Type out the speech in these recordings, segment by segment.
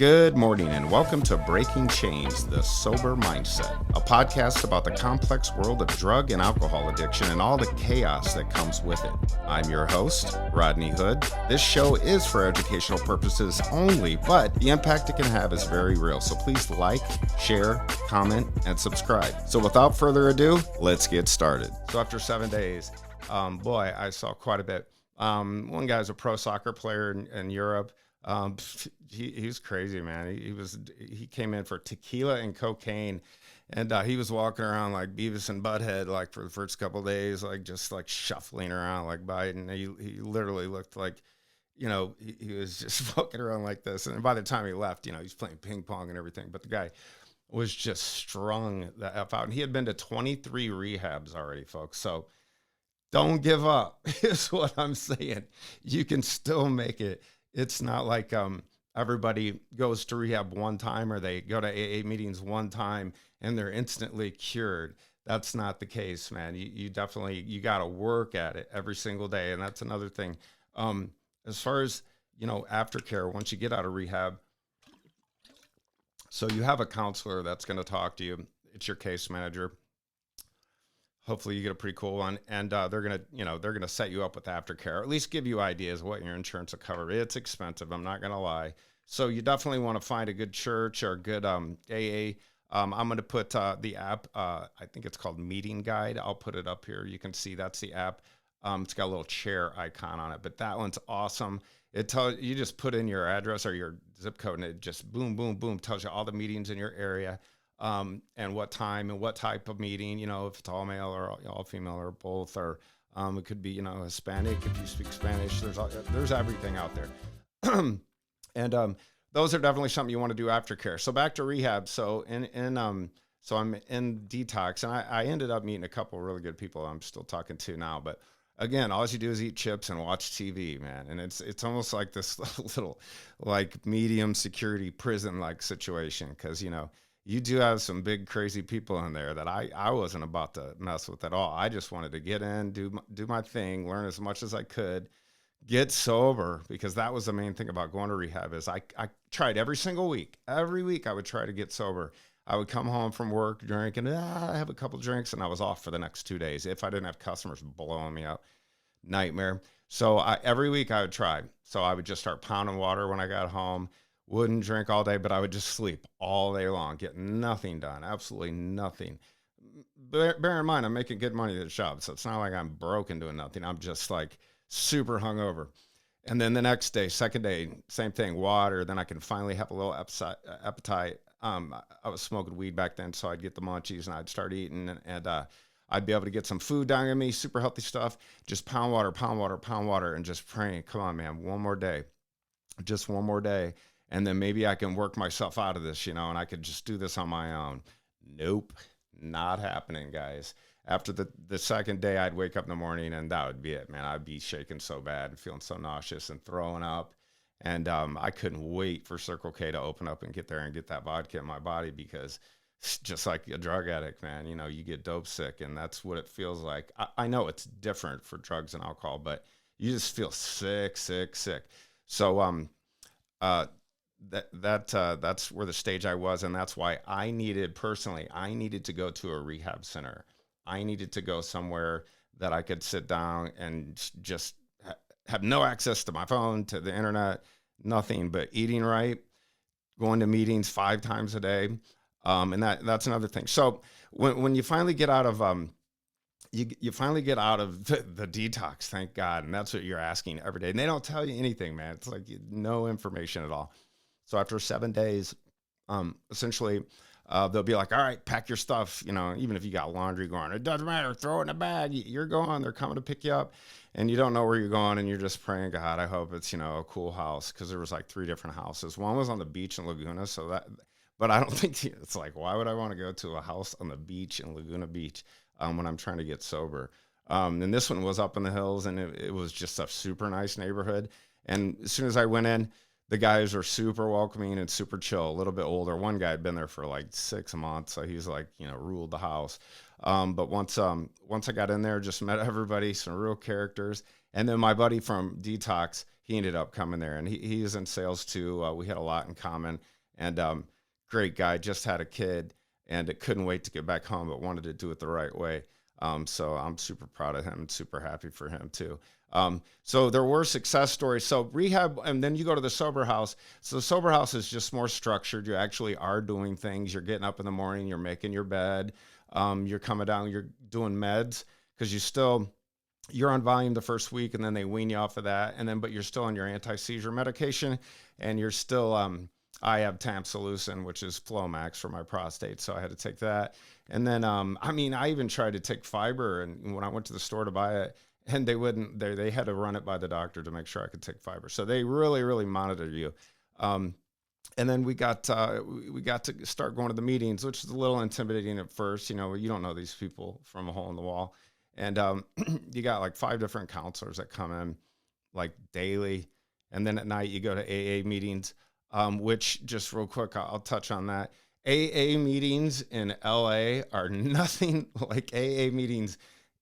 Good morning and welcome to Breaking Chains, the Sober Mindset, a podcast about the complex world of drug and alcohol addiction and all the chaos that comes with it. I'm your host, Rodney Hood. This show is for educational purposes only, but the impact it can have is very real. So please like, share, comment, and subscribe. So without further ado, let's get started. So after 7 days, boy, I saw quite a bit. One guy's a pro soccer player in Europe. He's crazy, man. He came in for tequila and cocaine, and he was walking around like Beavis and Butthead, like for the first couple of days, like just like shuffling around like Biden. He literally looked like, he was just walking around like this. And by the time he left, he's playing ping pong and everything. But the guy was just strung the F out, and he had been to 23 rehabs already, folks. So don't give up is what I'm saying. You can still make it. It's not like everybody goes to rehab one time or they go to AA meetings one time and they're instantly cured. That's not the case, man. You definitely got to work at it every single day. And that's another thing. As far as, aftercare, once you get out of rehab, so you have a counselor that's going to talk to you. It's your case manager. Hopefully you get a pretty cool one, and they're gonna set you up with aftercare, or at least give you ideas of what your insurance will cover. It's expensive, I'm not gonna lie. So you definitely want to find a good church or a good AA. I'm gonna put the app. I think it's called Meeting Guide. I'll put it up here. You can see that's the app. It's got a little chair icon on it, but that one's awesome. It tells you just put in your address or your zip code, and it just boom, boom, boom tells you all the meetings in your area. And what time and what type of meeting, if it's all male or all female or both, or it could be, Hispanic if you speak Spanish. There's everything out there. And those are definitely something you want to do aftercare. So back to rehab. So so I'm in detox, and I ended up meeting a couple of really good people I'm still talking to now. But again, all you do is eat chips and watch TV, man. And it's almost like this little like medium security prison like situation, because you do have some big crazy people in there that I wasn't about to mess with at all. I just wanted to get in, do my thing, learn as much as I could, get sober, because that was the main thing about going to rehab. Is I tried every single week. Every week I would try to get sober. I would come home from work, drink, and I have a couple drinks, and I was off for the next 2 days if I didn't have customers blowing me out. Nightmare. So every week I would try. So I would just start pounding water when I got home. Wouldn't drink all day, but I would just sleep all day long, get nothing done, absolutely nothing. Bear in mind, I'm making good money at the shop, so it's not like I'm broke and doing nothing. I'm just like super hungover. And then the next day, second day, same thing, water. Then I can finally have a little appetite. I was smoking weed back then, so I'd get the munchies and I'd start eating, and I'd be able to get some food down in me, super healthy stuff. Just pound water, and just praying, come on, man, one more day, just one more day. And then maybe I can work myself out of this, and I could just do this on my own. Nope, not happening, guys. After the second day, I'd wake up in the morning, and that would be it, man. I'd be shaking so bad and feeling so nauseous and throwing up. And I couldn't wait for Circle K to open up and get there and get that vodka in my body, because just like a drug addict, man, you get dope sick, and that's what it feels like. I know it's different for drugs and alcohol, but you just feel sick. So that's where the stage I was, and that's why I needed to go to a rehab center. I needed to go somewhere that I could sit down and just have no access to my phone, to the internet, nothing but eating right, going to meetings 5 times a day, and that's another thing. So when you finally get out of you finally get out of the detox, thank God, and that's what you're asking every day, and they don't tell you anything, man. It's like no information at all. So after 7 days, essentially, they'll be like, all right, pack your stuff. Even if you got laundry going, it doesn't matter. Throw it in a bag. You're going. They're coming to pick you up. And you don't know where you're going. And you're just praying, God, I hope it's, a cool house. Because there was like 3 different houses. One was on the beach in Laguna. But I don't think it's like, why would I want to go to a house on the beach in Laguna Beach when I'm trying to get sober? And this one was up in the hills. And it was just a super nice neighborhood. And as soon as I went in, the guys are super welcoming and super chill, a little bit older. One guy had been there for like 6 months, so he's like, ruled the house. But once I got in there, just met everybody, some real characters. And then my buddy from Detox, he ended up coming there, and he is in sales too. We had a lot in common, and great guy. Just had a kid, and it couldn't wait to get back home, but wanted to do it the right way. So I'm super proud of him and super happy for him too. So there were success stories. So rehab, and then you go to the sober house. So the sober house is just more structured. You actually are doing things. You're getting up in the morning. You're making your bed. You're coming down. You're doing meds because you're on volume the first week, and then they wean you off of that. And then, but you're still on your anti-seizure medication, and you're still, I have Tamsulosin, which is Flomax for my prostate. So I had to take that. And then, I even tried to take fiber, and when I went to the store to buy it, and they wouldn't, they had to run it by the doctor to make sure I could take fiber. So they really, really monitor you. And then we got to start going to the meetings, which is a little intimidating at first. You don't know these people from a hole in the wall. And you got like 5 different counselors that come in like daily. And then at night you go to AA meetings, which just real quick, I'll touch on that. AA meetings in LA are nothing like AA meetings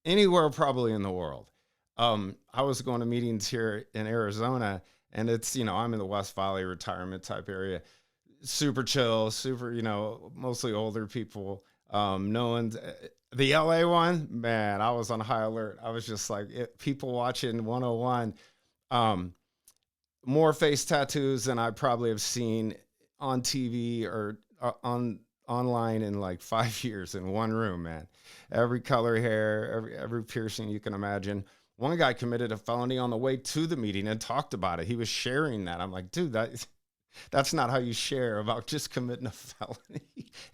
anywhere probably in the world. I was going to meetings here in Arizona, and it's, I'm in the West Valley retirement type area, super chill, super, mostly older people. No one's, the LA one, man, I was on high alert. I was just like, people watching 101, more face tattoos than I probably have seen on TV or online in like 5 years in one room, man. Every color hair, every piercing you can imagine. One guy committed a felony on the way to the meeting and talked about it. He was sharing that. I'm like, dude, that's not how you share about just committing a felony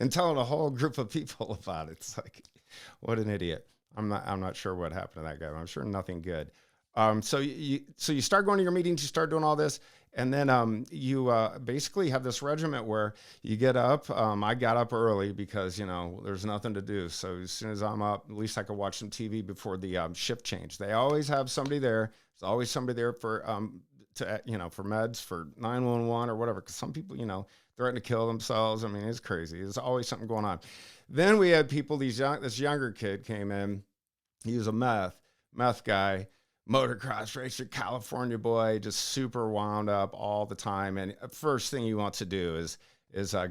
and telling a whole group of people about it. It's like, what an idiot. I'm not sure what happened to that guy, but I'm sure nothing good. So you start going to your meetings, you start doing all this, and then you basically have this regiment where you get up. I got up early because, there's nothing to do. So as soon as I'm up, at least I could watch some TV before the shift change. They always have somebody there. There's always somebody there for for meds, for 911 or whatever, because some people, threaten to kill themselves. I mean, it's crazy. There's always something going on. Then we had people, this younger kid came in. He was a meth guy. Motocross racer, California boy, just super wound up all the time. And first thing he wants to do is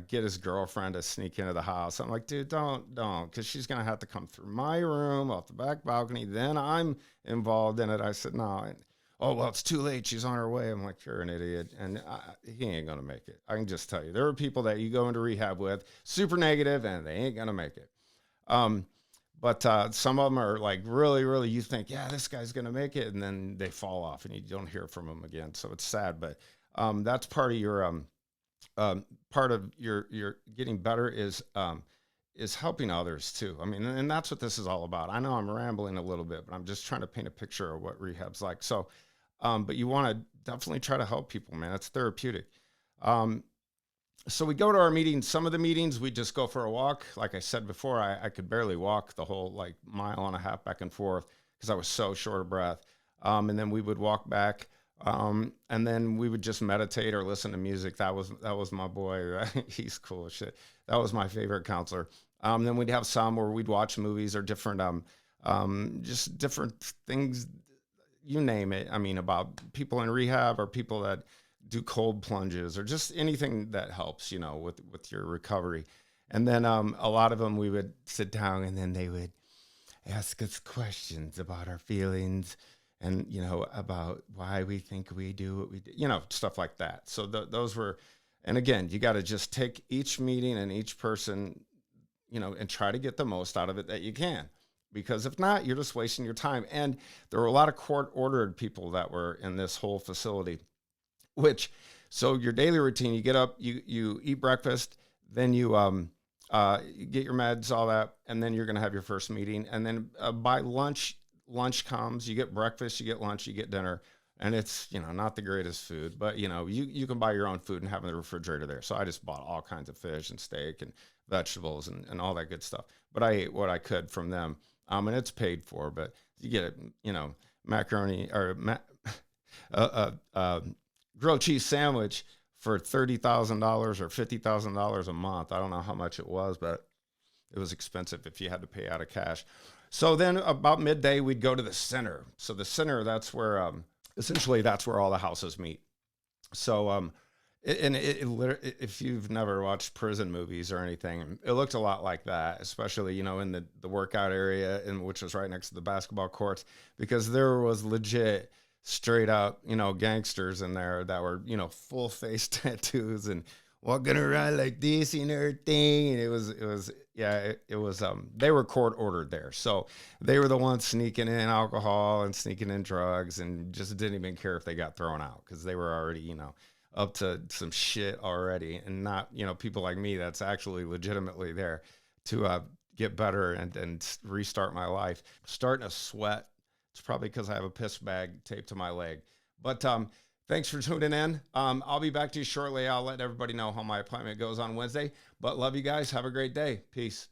get his girlfriend to sneak into the house. I'm like, dude, don't, because she's going to have to come through my room, off the back balcony. Then I'm involved in it. I said, no. And, oh, well, it's too late. She's on her way. I'm like, you're an idiot. And he ain't going to make it. I can just tell you. There are people that you go into rehab with, super negative, and they ain't going to make it. But some of them are like really, really, you think, yeah, this guy's going to make it. And then they fall off and you don't hear from them again. So it's sad. But that's part of your getting better is helping others too. I mean, and that's what this is all about. I know I'm rambling a little bit, but I'm just trying to paint a picture of what rehab's like. So, but you want to definitely try to help people, man. It's therapeutic. So we go to our meetings. Some of the meetings, we just go for a walk. Like I said before, I could barely walk the whole like mile and a half back and forth because I was so short of breath. And then we would walk back, and then we would just meditate or listen to music. That was my boy. Right? He's cool as shit. That was my favorite counselor. Then we'd have some where we'd watch movies or different, just different things, you name it. I mean, about people in rehab or people that do cold plunges or just anything that helps, with your recovery. And then a lot of them we would sit down and then they would ask us questions about our feelings and, about why we think we do what we do, stuff like that. So those were, and again, you got to just take each meeting and each person, and try to get the most out of it that you can. Because if not, you're just wasting your time. And there were a lot of court-ordered people that were in this whole facility. So your daily routine, you get up, you eat breakfast, then you get your meds, all that, and then you're going to have your first meeting. And then by lunch comes, you get breakfast, you get lunch, you get dinner, and it's, not the greatest food, but you can buy your own food and have in the refrigerator there. So I just bought all kinds of fish and steak and vegetables and all that good stuff. But I ate what I could from them. And it's paid for, but you get macaroni or grilled cheese sandwich for $30,000 or $50,000 a month. I don't know how much it was, but it was expensive if you had to pay out of cash. So then about midday, we'd go to the center. So the center, that's where Essentially, that's where all the houses meet. So, if you've never watched prison movies or anything, it looked a lot like that, especially, in the workout area, which was right next to the basketball courts, because there was legit straight up, gangsters in there that were, full face tattoos and walking around like this and everything. And they were court ordered there. So they were the ones sneaking in alcohol and sneaking in drugs and just didn't even care if they got thrown out because they were already, up to some shit already, and not, people like me that's actually legitimately there to get better and restart my life. Starting to sweat. It's probably because I have a piss bag taped to my leg. But thanks for tuning in. I'll be back to you shortly. I'll let everybody know how my appointment goes on Wednesday. But love you guys. Have a great day. Peace.